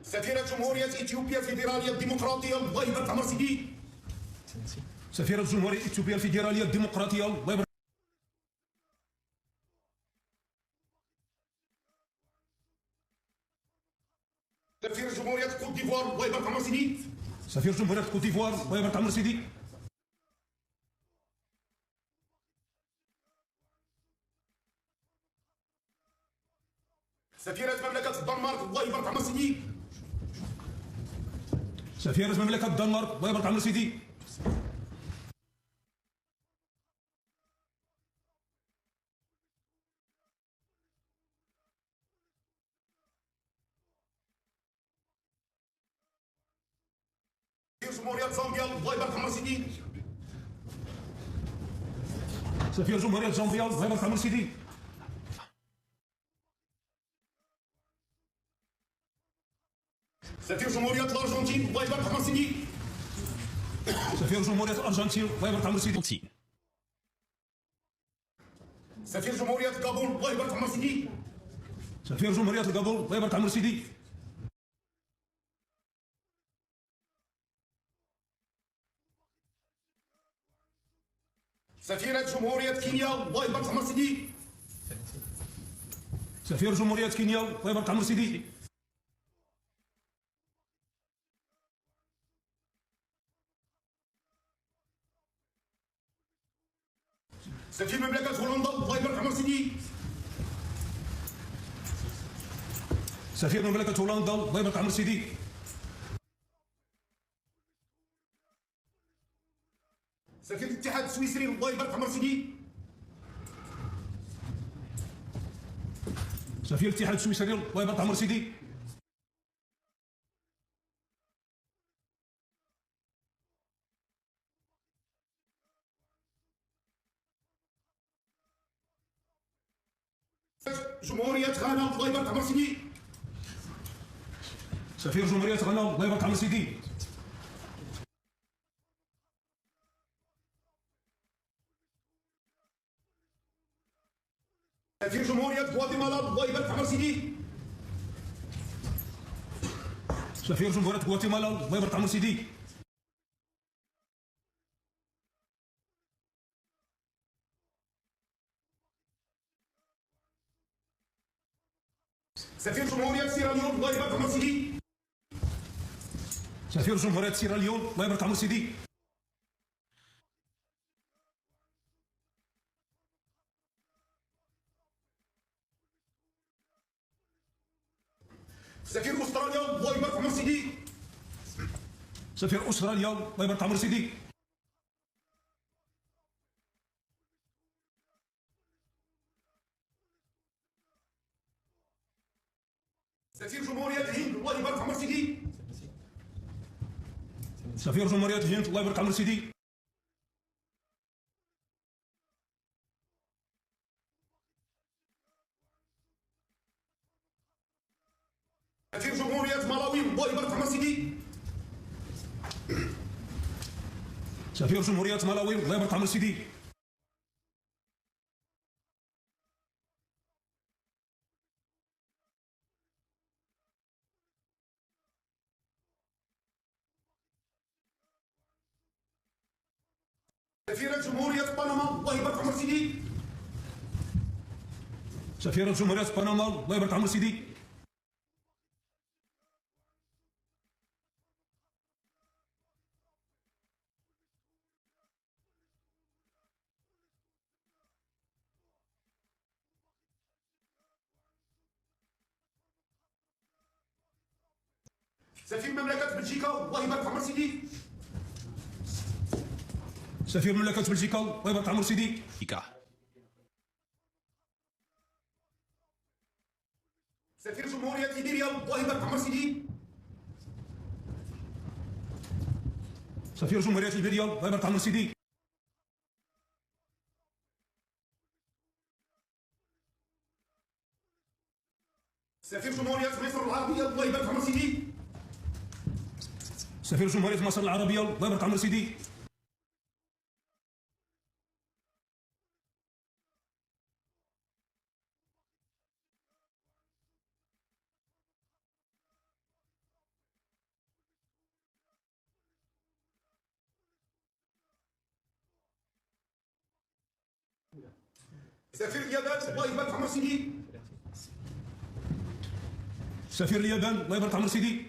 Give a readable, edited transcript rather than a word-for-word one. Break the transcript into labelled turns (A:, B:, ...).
A: سفيرة جمهورية إثيوبيا الفيدرالية الديمقراطية الله يبارك عمر سيدي.
B: سفيرة جمهورية إثيوبيا الفيدرالية الديمقراطية الله يبارك.
A: سفير جمهورية كوت ديفوار الله يبارك عمر سيدي.
B: سفير جمهورية كوت ديفوار الله يبارك عمر سيدي.
A: سفيرة مملكة الدنمارك الله يبارك عمر سيدي.
B: سفيرة مملكة الدنمارك الله يبارك عمر سيدي.
A: سفير جمهورية زامبيا الله يبارك عمر سيدي.
B: سفير جمهورية زامبيا الله يبارك عمر سيدي.
A: سفير جمهورية الأرجنتين الله يبارك عمر سيدي.
B: سفير جمهورية الأرجنتين الله يبارك عمر سيدي.
A: سفير جمهورية الغابون الله يبارك عمر سيدي.
B: سفير جمهورية الغابون الله يبارك عمر سيدي.
A: سفيرة جمهورية كينيا الله يبارك عمر سيدي.
B: سفير جمهورية كينيا الله يبارك عمر سيدي.
A: سفير مملكة هولندا الله يبارك عمر سيدي.
B: سفير مملكة هولندا الله يبارك عمر سيدي.
A: سفير الاتحاد السويسري الله يبارك عمر سيدي.
B: سفير الاتحاد السويسري الله يبارك عمر سيدي.
A: جمهورية غانا الله يبارك عمر سيدي.
B: سفير جمهورية غانا الله يبارك عمر سيدي.
A: سفير جمهورية غواتيمالا الله يبارك عمر سيدي.
B: سفير جمهورية غواتيمالا الله يبارك عمر سيدي.
A: سفير جمهورية سيراليون الله يبارك عمر سيدي.
B: سفير جمهورية سيراليون الله يبارك عمر سيدي.
A: سفير أستراليا الله يبارك عمر سيدي.
B: سفير أستراليا الله يبارك عمر سيدي.
A: سفير جمهورية الهند الله يبارك عمر سيدي.
B: سفير جمهورية الهند الله يبارك عمر سيدي.
A: سفير جمهورية مالاوي الله يبارك عمر سيدي.
B: سفير جمهورية مالاوي الله يبارك عمر سيدي.
A: سفيرة جمهورية بنما الله يبارك عمر سيدي.
B: سفيرة جمهورية بنما الله يبارك عمر سيدي.
A: سفير مملكة بلجيكا الله يبارك عمر سيدي.
B: سفير مملكة بلجيكا الله يبارك عمر سيدي.
A: سفير جمهورية ليبيريا الله يبارك عمر سيدي.
B: سفير جمهورية ليبيريا الله يبارك عمر سيدي.
A: سفير جمهورية مصر العربية الله يبارك عمر سيدي.
B: سفير جمهورية مصر العربية الله يبارك عمر سيدي.
A: سفير اليابان الله يبارك عمر سيدي.
B: سفير اليابان الله يبارك عمر سيدي.